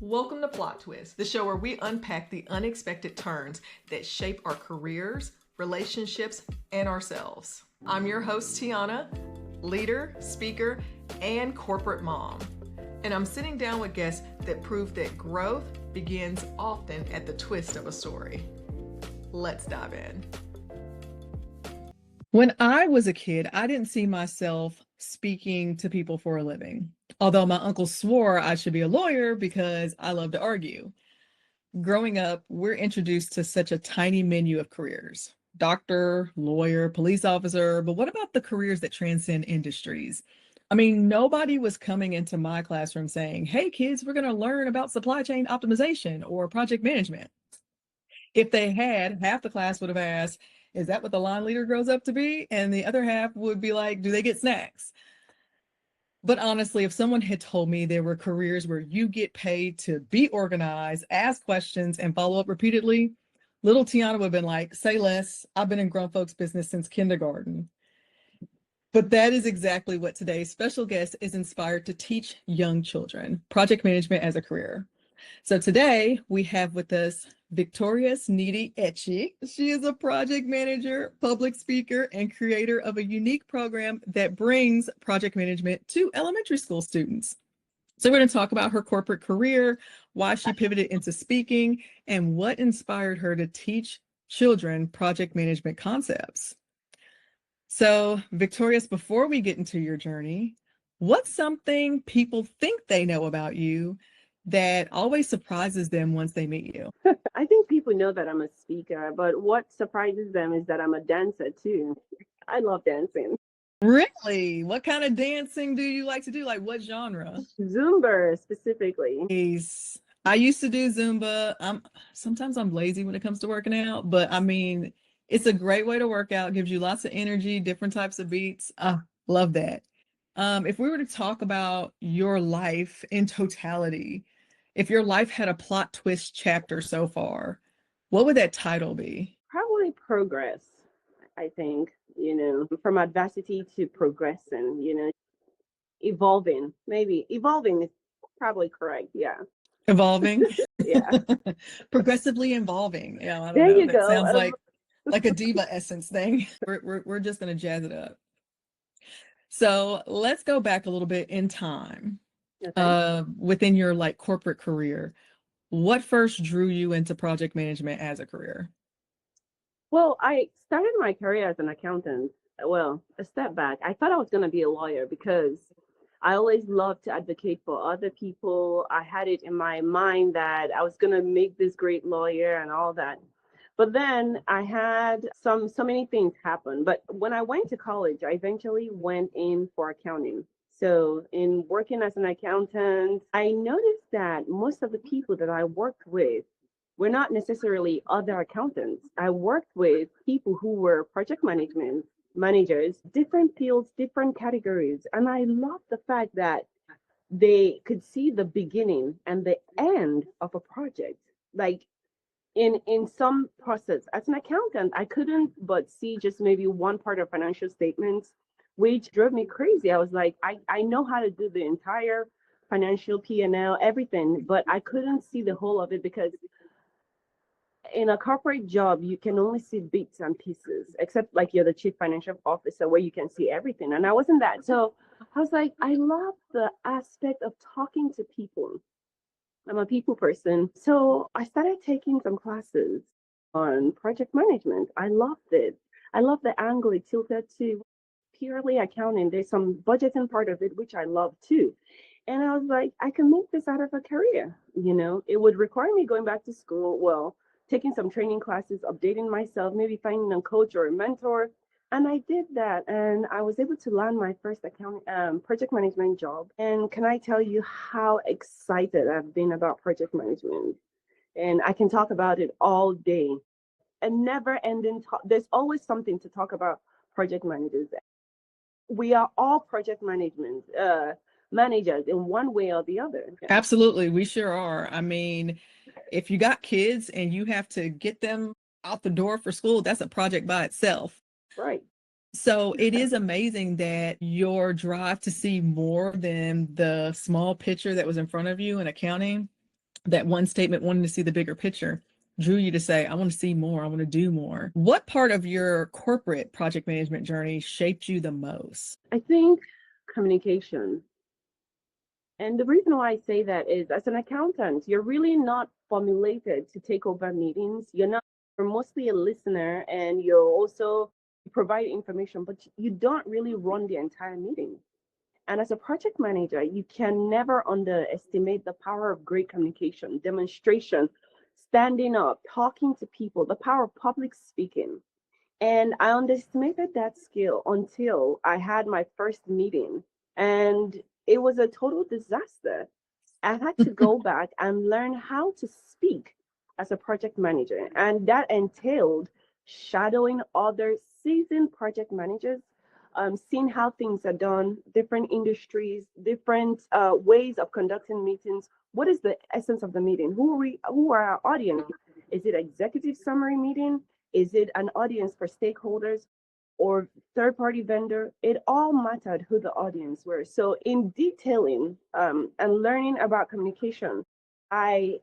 Welcome to Plot Twist, the show where we unpack the unexpected turns that shape our careers, relationships, and ourselves. I'm your host, Tiana, leader, speaker, and corporate mom. And I'm sitting down with guests that prove that growth begins often at the twist of a story. Let's dive in. When I was a kid, I didn't see myself speaking to people for a living. Although my uncle swore I should be a lawyer because I love to argue. Growing up, we're introduced to such a tiny menu of careers: doctor, lawyer, police officer. But what about the careers that transcend industries? I mean, nobody was coming into my classroom saying, "Hey, kids, we're going to learn about supply chain optimization or project management." If they had, half the class would have asked, "Is that what the line leader grows up to be?" And the other half would be like, "Do they get snacks?" But honestly, if someone had told me there were careers where you get paid to be organized, ask questions, and follow up repeatedly, little Tiana would have been like, "Say less. I've been in grown folks' business since kindergarten." But that is exactly what today's special guest is inspired to teach young children: project management as a career. So today we have with us Victorious Ndidi Eche. She is a project manager, public speaker, and creator of a unique program that brings project management to elementary school students. So we're going to talk about her corporate career, why she pivoted into speaking, and what inspired her to teach children project management concepts. So, Victorious, before we get into your journey, what's something people think they know about you that always surprises them once they meet you? I think people know that I'm a speaker, but what surprises them is that I'm a dancer too. I love dancing. Really? What kind of dancing do you like to do? Like what genre? Zumba specifically. Nice. I used to do Zumba. Sometimes I'm lazy when it comes to working out, but I mean, it's a great way to work out, gives you lots of energy, different types of beats. Love that. If we were to talk about your life in totality, if your life had a plot twist chapter so far, what would that title be? Probably progress, I think, from adversity to progressing, evolving. Maybe evolving is probably correct. Yeah. Evolving. Yeah. Progressively evolving. Yeah, I don't There know. you That sounds go. like a diva essence thing. We're just gonna jazz it up. So let's go back a little bit in time. Okay. Within your like corporate career, what first drew you into project management as a career? Well, I started my career as an accountant. Well, a step back. I thought I was going to be a lawyer because I always loved to advocate for other people. I had it in my mind that I was going to make this great lawyer and all that. But then I had so many things happen. But when I went to college, I eventually went in for accounting. So in working as an accountant, I noticed that most of the people that I worked with were not necessarily other accountants. I worked with people who were project management managers, different fields, different categories. And I loved the fact that they could see the beginning and the end of a project. Like in some process, as an accountant, I couldn't but see just maybe one part of financial statements, which drove me crazy. I was like, I know how to do the entire financial P&L, everything, but I couldn't see the whole of it because in a corporate job, you can only see bits and pieces, except like you're the chief financial officer where you can see everything. And I wasn't that. So I was like, I love the aspect of talking to people. I'm a people person. So I started taking some classes on project management. I loved it. I love the angle it tilted to purely accounting. There's some budgeting part of it, which I love too. And I was like, I can make this out of a career. It would require me going back to school, well, taking some training classes, updating myself, maybe finding a coach or a mentor. And I did that, and I was able to land my first project management job. And can I tell you how excited I've been about project management? And I can talk about it all day. A never-ending talk. There's always something to talk about project managers. We are all project management managers in one way or the other. Absolutely, we sure are. I mean, if you got kids and you have to get them out the door for school, that's a project by itself. Right. So it is amazing that your drive to see more than the small picture that was in front of you in accounting that one statement, wanting to see the bigger picture, drew you to say, I want to see more, I want to do more? What part of your corporate project management journey shaped you the most? I think communication. And the reason why I say that is as an accountant, you're really not formulated to take over meetings. You're mostly a listener and you're also provide information, but you don't really run the entire meeting. And as a project manager, you can never underestimate the power of great communication, demonstration, standing up, talking to people, the power of public speaking. And I underestimated that skill until I had my first meeting, and it was a total disaster. I had to go back and learn how to speak as a project manager. And that entailed shadowing other seasoned project managers, seeing how things are done, different industries, different ways of conducting meetings. What is the essence of the meeting? Who are our audience? Is it executive summary meeting? Is it an audience for stakeholders or third party vendor? It all mattered who the audience were. So, in detailing and learning about communication, I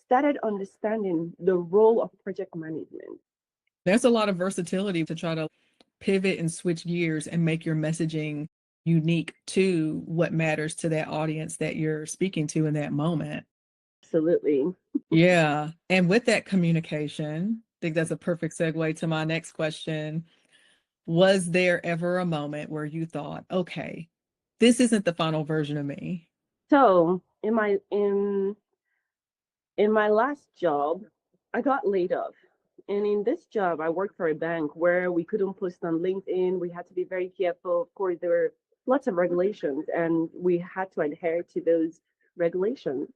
started understanding the role of project management. There's a lot of versatility to try to pivot and switch gears and make your messaging unique to what matters to that audience that you're speaking to in that moment. Absolutely. Yeah. And with that communication, I think that's a perfect segue to my next question. Was there ever a moment where you thought, okay, this isn't the final version of me? So, in my last job, I got laid off. And in this job, I worked for a bank where we couldn't post on LinkedIn. We had to be very careful. Of course, there were lots of regulations, and we had to adhere to those regulations.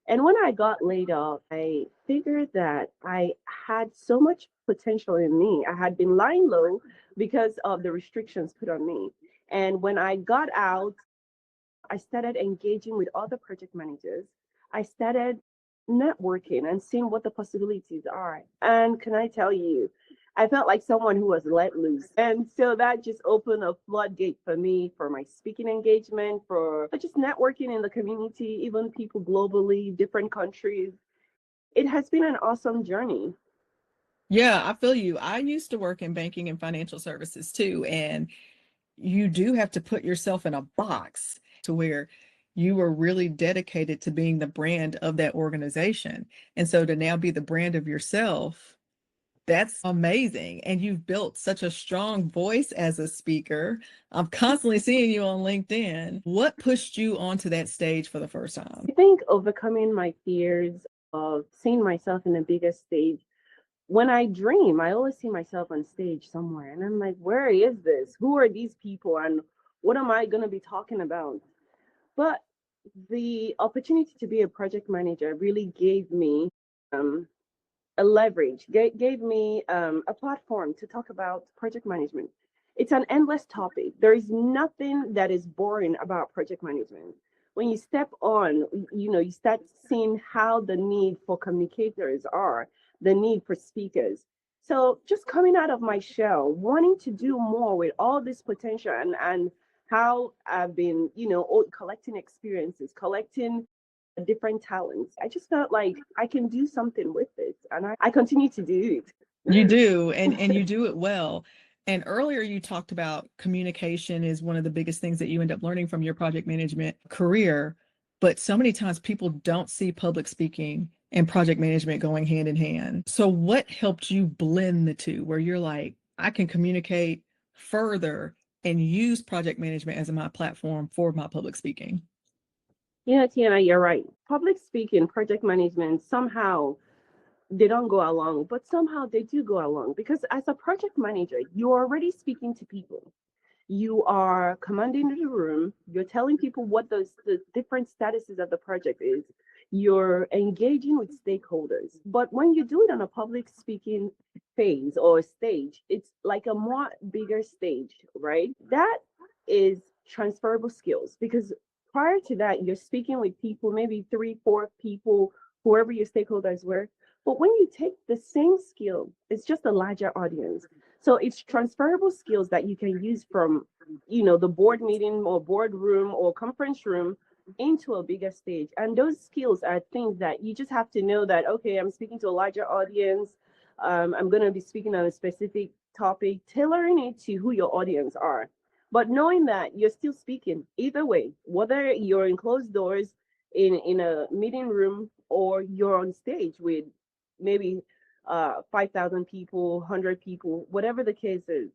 And when I got laid off, I figured that I had so much potential in me. I had been lying low because of the restrictions put on me. And when I got out, I started engaging with other project managers. I started networking and seeing what the possibilities are. And can I tell you, I felt like someone who was let loose. And so that just opened a floodgate for me for my speaking engagement, for just networking in the community, even people globally, different countries. It has been an awesome journey. Yeah, I feel you. I used to work in banking and financial services too. And you do have to put yourself in a box to where you were really dedicated to being the brand of that organization. And so to now be the brand of yourself, that's amazing. And you've built such a strong voice as a speaker. I'm constantly seeing you on LinkedIn. What pushed you onto that stage for the first time? I think overcoming my fears of seeing myself in a bigger stage. When I dream, I always see myself on stage somewhere, and I'm like, where is this? Who are these people? And what am I going to be talking about? But the opportunity to be a project manager really gave me um, a leverage, gave me a platform to talk about project management. It's an endless topic. There is nothing that is boring about project management. When you step on, you start seeing how the need for communicators are, the need for speakers. So just coming out of my shell, wanting to do more with all this potential and how I've been, collecting experiences, collecting different talents. I just felt like I can do something with it, and I continue to do You do, and it. you do it well. And earlier you talked about communication is one of the biggest things that you end up learning from your project management career. But so many times people don't see public speaking and project management going hand in hand. So what helped you blend the two where you're like, I can communicate further and use project management as my platform for my public speaking? Tiana, you're right. Public speaking, project management, somehow they don't go along, but somehow they do go along because as a project manager, you're already speaking to people. You are commanding the room, you're telling people what the different statuses of the project is, you're engaging with stakeholders. But when you do it on a public speaking phase or stage, it's like a more bigger stage, right? That is transferable skills because prior to that, you're speaking with people, maybe three, four people, whoever your stakeholders were. But when you take the same skill, it's just a larger audience. So it's transferable skills that you can use from, the board meeting or boardroom or conference room into a bigger stage. And those skills are things that you just have to know that, okay, I'm speaking to a larger audience. I'm going to be speaking on a specific topic, tailoring it to who your audience are. But knowing that you're still speaking either way, whether you're in closed doors in a meeting room or you're on stage with maybe 5,000 people, 100 people, whatever the case is.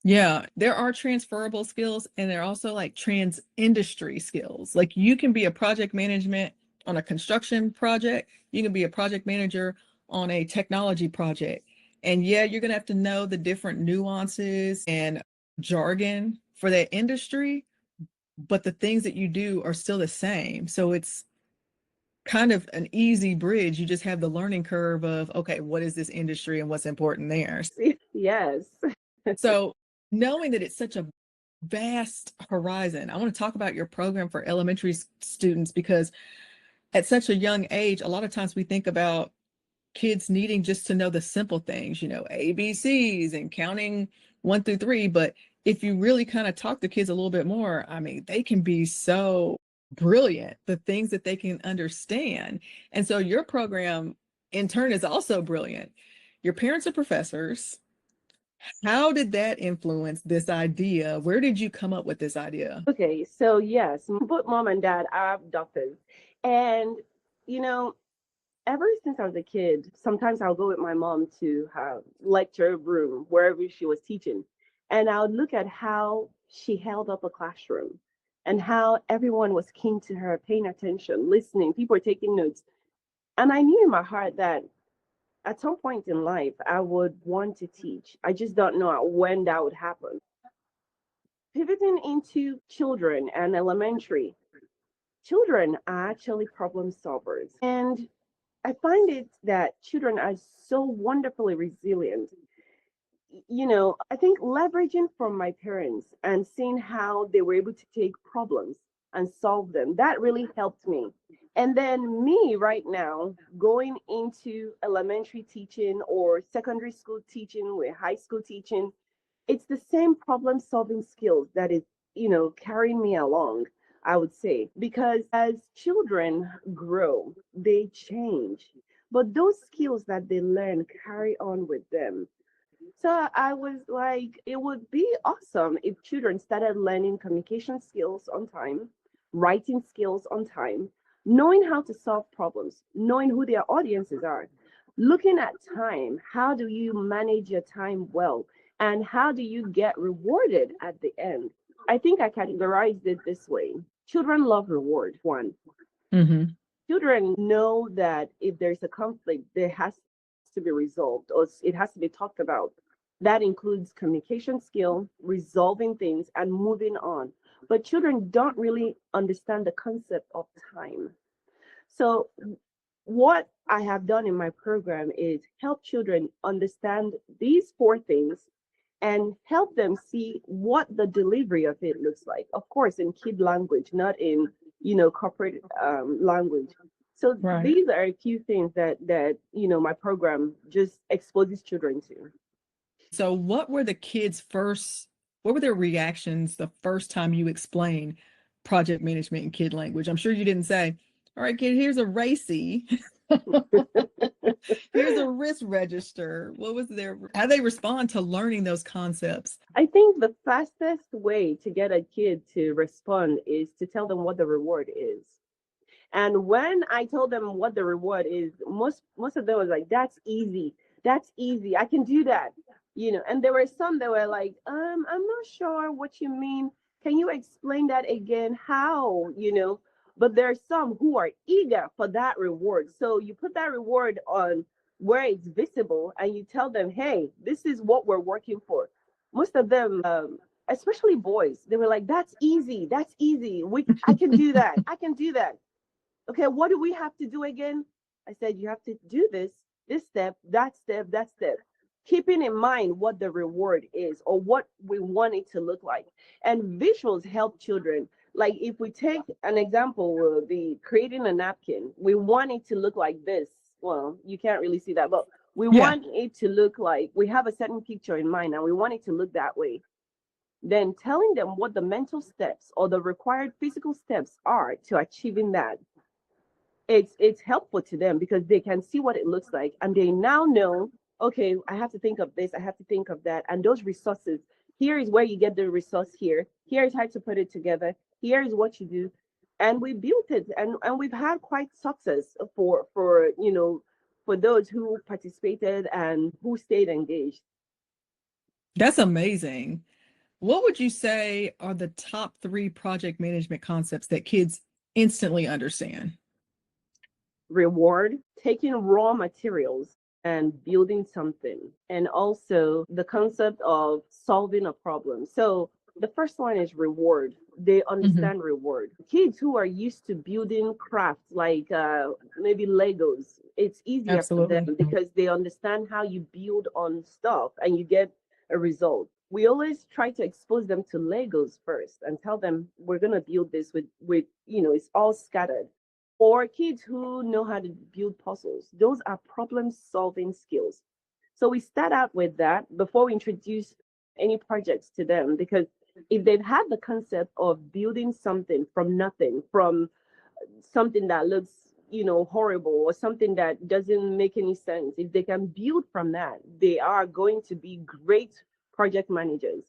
Yeah, there are transferable skills and there are also like trans industry skills. Like you can be a project management on a construction project, you can be a project manager on a technology project. And yeah, you're going to have to know the different nuances and jargon for that industry, but the things that you do are still the same. So it's kind of an easy bridge. You just have the learning curve of, okay, what is this industry and what's important there? Yes. So knowing that it's such a vast horizon, I want to talk about your program for elementary students because at such a young age, a lot of times we think about kids needing just to know the simple things, you know, ABCs and counting 1 through 3. But if you really kind of talk to kids a little bit more, I mean, they can be so brilliant, the things that they can understand. And so your program in turn is also brilliant. Your parents are professors. How did that influence this idea? Where did you come up with this idea? Okay, so yes, both mom and dad are doctors. And, you know, ever since I was a kid, sometimes I'll go with my mom to her lecture room, wherever she was teaching. And I would look at how she held up a classroom and how everyone was keen to her, paying attention, listening, people were taking notes. And I knew in my heart that at some point in life, I would want to teach. I just don't know when that would happen. Pivoting into children and elementary, children are actually problem solvers. And I find it that children are so wonderfully resilient. I think leveraging from my parents and seeing how they were able to take problems and solve them, that really helped me. And then me right now going into elementary teaching or secondary school teaching or high school teaching, it's the same problem solving skills that is, carrying me along, I would say, because as children grow, they change. But those skills that they learn carry on with them. So I was like, it would be awesome if children started learning communication skills on time, writing skills on time, knowing how to solve problems, knowing who their audiences are, looking at time. How do you manage your time well? And how do you get rewarded at the end? I think I categorized it this way. Children love reward, one. Mm-hmm. Children know that if there's a conflict, there has to be resolved or it has to be talked about. That includes communication skill, resolving things, and moving on. But children don't really understand the concept of time. So, what I have done in my program is help children understand these four things and help them see what the delivery of it looks like. Of course, in kid language, not in corporate language. So Right. these are a few things that my program just exposes children to. So what were their reactions the first time you explained project management in kid language? I'm sure you didn't say, all right, kid, here's a RACI. Here's a risk register. How they respond to learning those concepts? I think the fastest way to get a kid to respond is to tell them what the reward is. And when I told them what the reward is, most of them was like, "That's easy. That's easy. I can do that." And there were some that were like, I'm not sure what you mean. Can you explain that again? How? But there are some who are eager for that reward. So you put that reward on where it's visible and you tell them, "Hey, this is what we're working for." Most of them, especially boys, they were like, "That's easy. That's easy. I can do that. I can do that." Okay, what do we have to do again? I said, you have to do this step, that step, that step, keeping in mind what the reward is or what we want it to look like. And visuals help children. Like if we take an example, the creating a napkin, we want it to look like this. Well, you can't really see that, but we Yeah. want it to look like we have a certain picture in mind and we want it to look that way. then telling them what the mental steps or the required physical steps are to achieving that, it's helpful to them because they can see what it looks like and they now know, okay, I have to think of this, I have to think of that, and those resources, here is where you get the resource, here is how to put it together, here is what you do. And we built it, and we've had quite success for for those who participated and who stayed engaged. That's amazing. What would you say are the top three project management concepts that kids instantly understand? Reward, taking raw materials and building something, and also the concept of solving a problem. So the first one is reward. They Hmm. understand reward. Kids who are used to building crafts like maybe Legos, it's easier for them Absolutely. because they understand how you build on stuff and you get a result. We always try to expose them to Legos first and tell them we're gonna build this with it's all scattered, or kids who know how to build puzzles. Those are problem solving skills. So we start out with that before we introduce any projects to them, because if they've had the concept of building something from nothing, from something that looks horrible or something that doesn't make any sense, if they can build from that, they are going to be great project managers.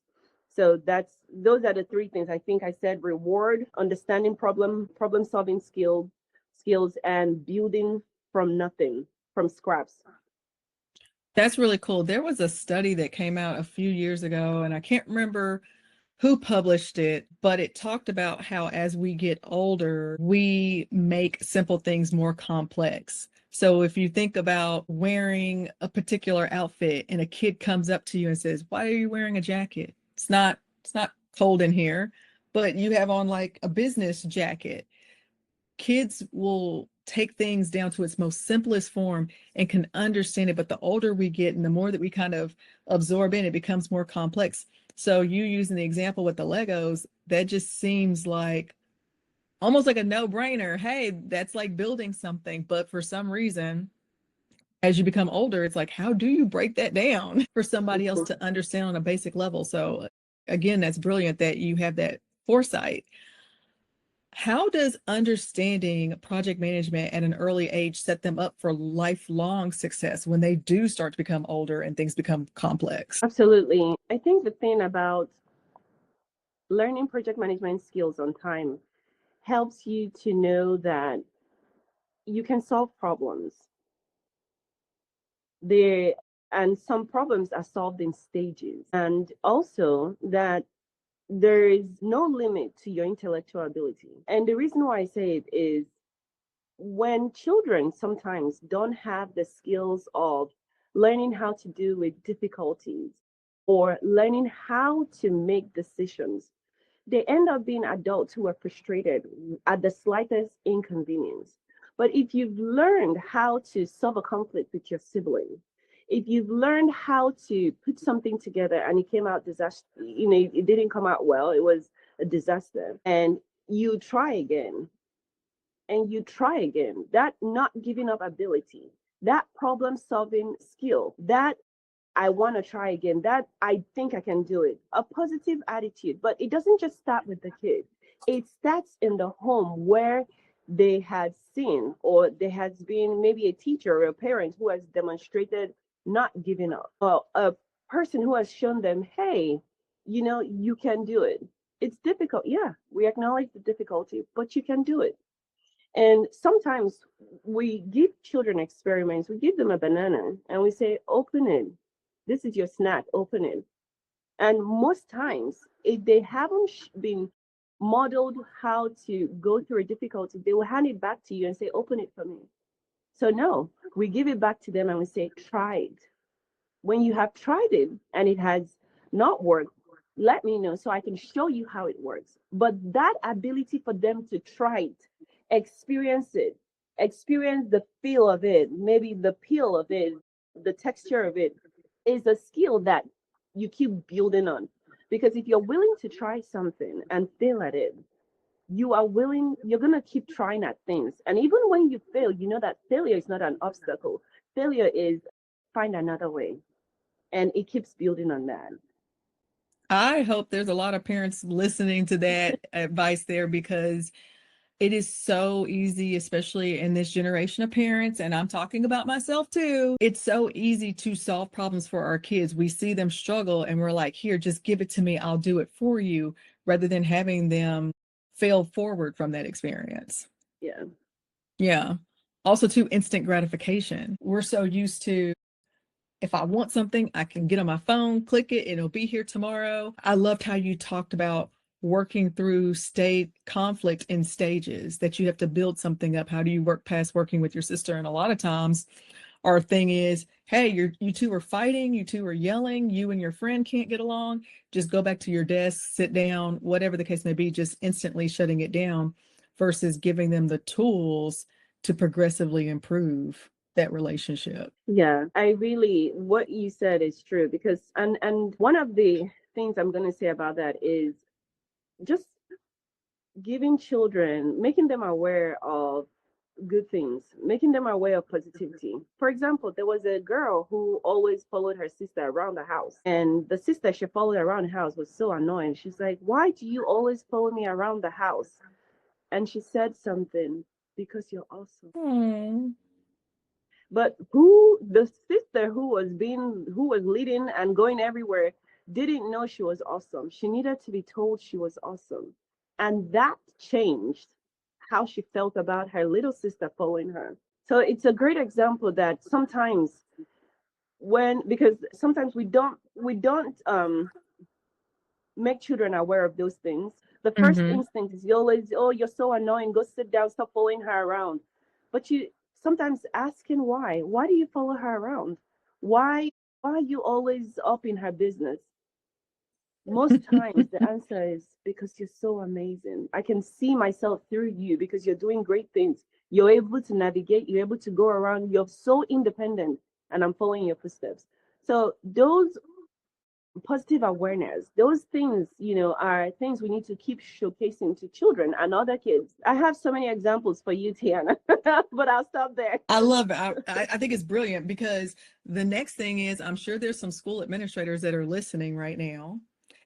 So that's those are the three things. I think I said reward, understanding problem solving skills, and building from nothing, from scraps. That's really cool. There was a study that came out a few years ago, and I can't remember who published it, but it talked about how as we get older, we make simple things more complex. So if you think about wearing a particular outfit and a kid comes up to you and says, "Why are you wearing a jacket? It's not cold in here," but you have on like a business jacket. Kids will take things down to its most simplest form and can understand it. But the older we get and the more that we kind of absorb in, it becomes more complex. So you using the example with the Legos, that just seems like almost like a no-brainer. Hey, that's like building something. But for some reason, as you become older, it's like, how do you break that down for somebody else Mhm. to understand on a basic level? So again, that's brilliant that you have that foresight. How does understanding project management at an early age set them up for lifelong success when they do start to become older and things become complex? Absolutely. I think the thing about learning project management skills on time helps you to know that you can solve problems. There and some problems are solved in stages. And also that there is no limit to your intellectual ability. And the reason why I say it is when children sometimes don't have the skills of learning how to deal with difficulties or learning how to make decisions, they end up being adults who are frustrated at the slightest inconvenience. But if you've learned how to solve a conflict with your sibling, if you've learned how to put something together and it came out disaster, it didn't come out well, it was a disaster, and you try again and you try again, that not giving up ability, that problem solving skill, that I want to try again, that I think I can do it, a positive attitude. But it doesn't just start with the kid, it starts in the home where they had seen, or there has been maybe a teacher or a parent who has demonstrated not giving up, or a person who has shown them, hey, you can do it. It's difficult. Yeah, we acknowledge the difficulty, but you can do it. And sometimes we give children experiments. We give them a banana and we say, open it. This is your snack, open it. And most times, if they haven't been modeled how to go through a difficulty, they will hand it back to you and say, open it for me. So, no, we give it back to them and we say, try it. When you have tried it and it has not worked, let me know so I can show you how it works. But that ability for them to try it, experience the feel of it, maybe the peel of it, the texture of it, is a skill that you keep building on. Because if you're willing to try something and fail at it, you're going to keep trying at things. And even when you fail, you know that failure is not an obstacle. Failure is find another way, and it keeps building on that. I hope there's a lot of parents listening to that advice there because it is so easy, especially in this generation of parents, and I'm talking about myself too. It's so easy to solve problems for our kids. We see them struggle and we're like, here, just give it to me, I'll do it for you, rather than having them fail forward from that experience. Yeah. Yeah. Also, to instant gratification. We're so used to if I want something, I can get on my phone, click it, it'll be here tomorrow. I loved how you talked about working through state conflict in stages, that you have to build something up. How do you work past working with your sister? And a lot of times our thing is, hey, you two are fighting, you two are yelling, you and your friend can't get along. Just go back to your desk, sit down, whatever the case may be, just instantly shutting it down versus giving them the tools to progressively improve that relationship. Yeah, I really, what you said is true because, and one of the things I'm going to say about that is just giving children, making them aware of good things, making them aware of positivity. For example, there was a girl who always followed her sister around the house, and the sister she followed around the house was so annoying. She's like, "Why do you always follow me around the house?" And she said something, "Because you're awesome." Hmm. But who the sister who was leading and going everywhere didn't know she was awesome. She needed to be told she was awesome. And that changed how she felt about her little sister following her. So it's a great example that sometimes when because sometimes we don't make children aware of those things. The first Hmm. instinct is you always, oh, you're so annoying, go sit down, stop following her around. But you sometimes asking why. Why do you follow her around? Why why are you always up in her business? Most times the answer is because you're so amazing. I can see myself through you because you're doing great things. You're able to navigate, you're able to go around, you're so independent, and I'm following your footsteps. So those positive awareness, those things, are things we need to keep showcasing to children and other kids. I have so many examples for you, Tiana, but I'll stop there. I love it. I think it's brilliant because the next thing is I'm sure there's some school administrators that are listening right now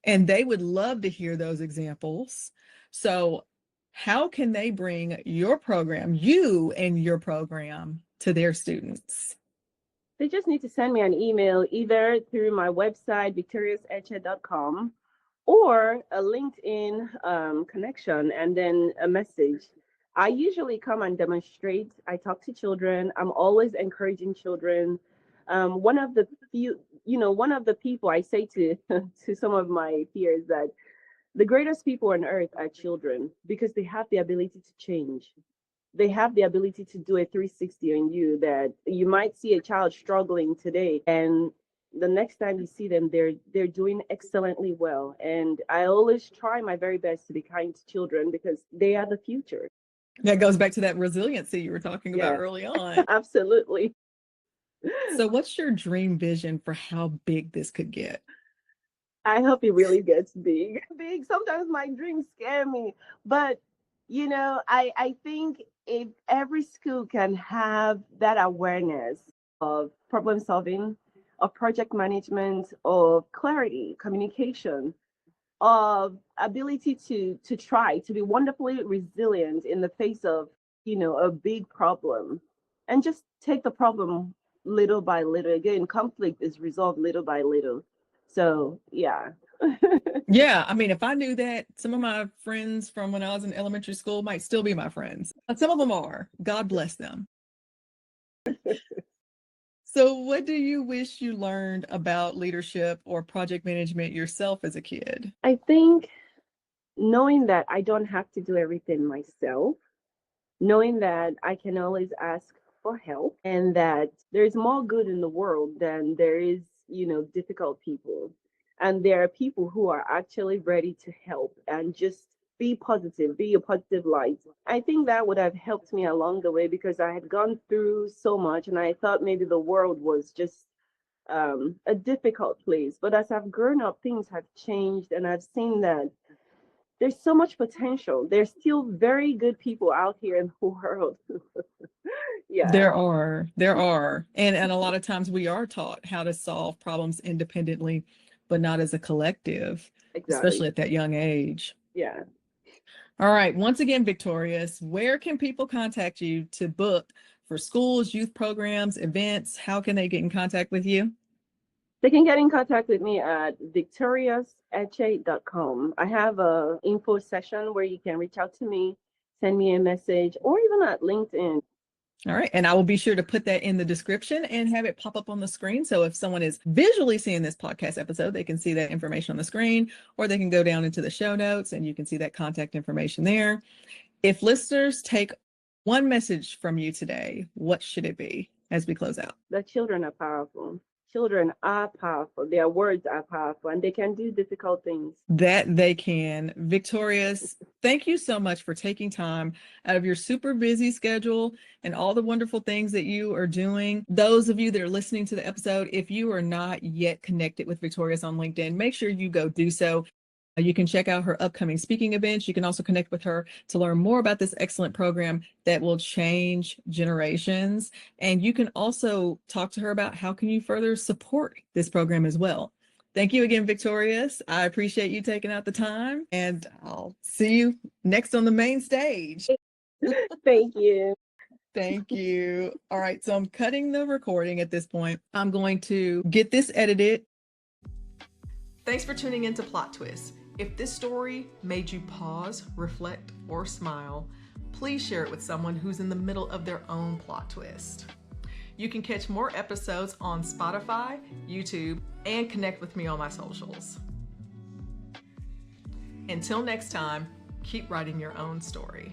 and they would love to hear those examples. So, how can they bring your program, you and your program, to their students? They just need to send me an email either through my website, victoriouseche.com, or a LinkedIn connection and then a message. I usually come and demonstrate. I talk to children. I'm always encouraging children. One of the few, one of the people I say to to some of my peers that the greatest people on earth are children because they have the ability to change. They have the ability to do a 360 on you that you might see a child struggling today and the next time you see them they're doing excellently well, and I always try my very best to be kind to children because they are the future. That goes back to that resiliency you were talking about Yeah. early on. Absolutely. So, what's your dream vision for how big this could get? I hope it really gets big. Big. Sometimes my dreams scare me, but I think if every school can have that awareness of problem solving, of project management, of clarity, communication, of ability to try to be wonderfully resilient in the face of a big problem, and just take the problem little by little. Again, conflict is resolved little by little. So yeah. Yeah, I mean, if I knew that, some of my friends from when I was in elementary school might still be my friends. Some of them are. God bless them. So, what do you wish you learned about leadership or project management yourself as a kid? I think knowing that I don't have to do everything myself, knowing that I can always ask for help, and that there's more good in the world than there is, difficult people. And there are people who are actually ready to help and just be positive, be a positive light. I think that would have helped me along the way because I had gone through so much and I thought maybe the world was just a difficult place. But as I've grown up, things have changed, and I've seen that there's so much potential. There's still very good people out here in the world. Yeah. There are. And a lot of times we are taught how to solve problems independently but not as a collective, Exactly. especially at that young age. Yeah. All right. Once again, Victorious, where can people contact you to book for schools, youth programs, events? How can they get in contact with you? They can get in contact with me at victoriouseche.com. I have a info session where you can reach out to me, send me a message, or even at LinkedIn. All right. And I will be sure to put that in the description and have it pop up on the screen. So if someone is visually seeing this podcast episode, they can see that information on the screen, or they can go down into the show notes and you can see that contact information there. If listeners take one message from you today, what should it be as we close out? The children are powerful. Children are powerful. Their words are powerful and they can do difficult things. That they can. Victorious, thank you so much for taking time out of your super busy schedule and all the wonderful things that you are doing. Those of you that are listening to the episode, if you are not yet connected with Victorious on LinkedIn, make sure you go do so. You can check out her upcoming speaking events. You can also connect with her to learn more about this excellent program that will change generations. And you can also talk to her about how can you further support this program as well. Thank you again, Victorious. I appreciate you taking out the time, and I'll see you next on the main stage. Thank you. Thank you. All right, so I'm cutting the recording at this point. I'm going to get this edited. Thanks for tuning into Plot Twist. If this story made you pause, reflect, or smile, please share it with someone who's in the middle of their own plot twist. You can catch more episodes on Spotify, YouTube, and connect with me on my socials. Until next time, keep writing your own story.